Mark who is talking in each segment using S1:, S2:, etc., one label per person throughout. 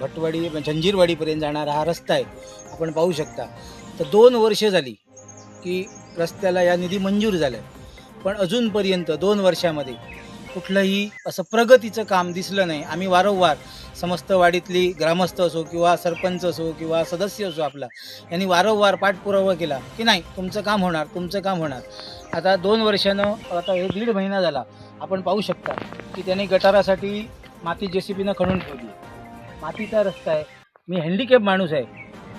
S1: भटवाडी जंजीरवाडीपर्यंत जाणारा हा रस्ता आहे, आपण पाहू शकता. तर 2 वर्ष झाली की रस्त्याला या निधी मंजूर झाला आहे, पण अजूनपर्यंत 2 वर्षामध्ये कुठलंही असं प्रगतीचं काम दिसलं नाही. आम्ही वारंवार समस्त वाडीतली ग्रामस्थ असो किंवा सरपंच असो किंवा सदस्य असो आपला, यांनी वारंवार पाठपुरावा केला की नाही तुमचं काम होणार, तुमचं काम होणार. आता 2 वर्षानं, आता हे 1.5 महिना झाला, आपण पाहू शकता की त्यांनी गटारासाठी माती JCBनं खणून ठेवली. मातीचा रस्ता आहे, मी हँडिकॅप माणूस आहे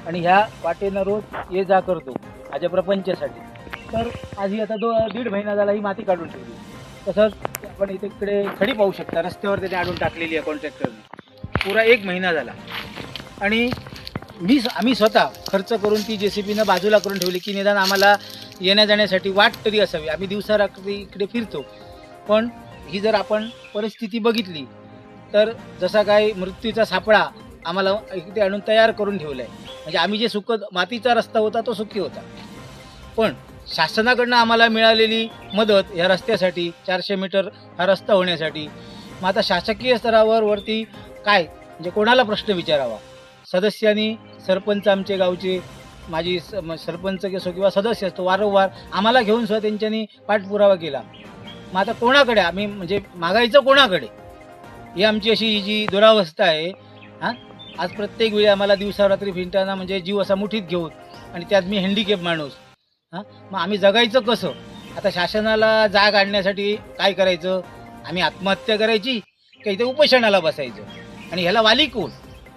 S1: आणि ह्या वाटेनं रोज ये जा करतो माझ्या प्रपंचासाठी. तर आधी आता 1.5 महिना झाला ही माती काढून ठेवली. तसंच आपण इकडे खडी पाहू शकता, रस्त्यावर त्याने आणून टाकलेली आहे कॉन्ट्रॅक्टरने. पुरा 1 महिना झाला आणि आम्ही स्वतः खर्च करून ती JCBनं बाजूला करून ठेवली की निदान आम्हाला येण्या जाण्यासाठी वाट तरी असावी. आम्ही दिवसा रात्री इकडे फिरतो, पण ही जर आपण परिस्थिती बघितली तर जसा काय मृत्यूचा सापळा आम्हाला इकडे आणून तयार करून ठेवला आहे. म्हणजे आम्ही जे मातीचा रस्ता होता तो सुखी होता, पण शासनाकडनं आम्हाला मिळालेली मदत ह्या रस्त्यासाठी 400 मीटर हा रस्ता होण्यासाठी. मग आता शासकीय स्तरावर वरती काय म्हणजे कोणाला प्रश्न विचारावा? सदस्यांनी, सरपंच आमचे गावचे, माझी सरपंच असो किंवा सदस्य असतो, वारंवार आम्हाला घेऊन सुद्धा त्यांच्यानी पाठपुरावा केला. मग आता कोणाकडे आम्ही म्हणजे मागायचं कोणाकडे? ही आमची अशी ही जी दुरावस्था आहे. हां, आज प्रत्येक वेळी आम्हाला दिवसारात्री फिरताना म्हणजे जीव असा मुठीत घेऊन, आणि त्यात मी हँडिकॅप माणूस. मग आम्ही जगायचं कसं? आता शासनाला जाग आणण्यासाठी काय करायचं? आम्ही आत्महत्या करायची का इथे उपोषणाला बसायचं? आणि ह्याला वाली कोण?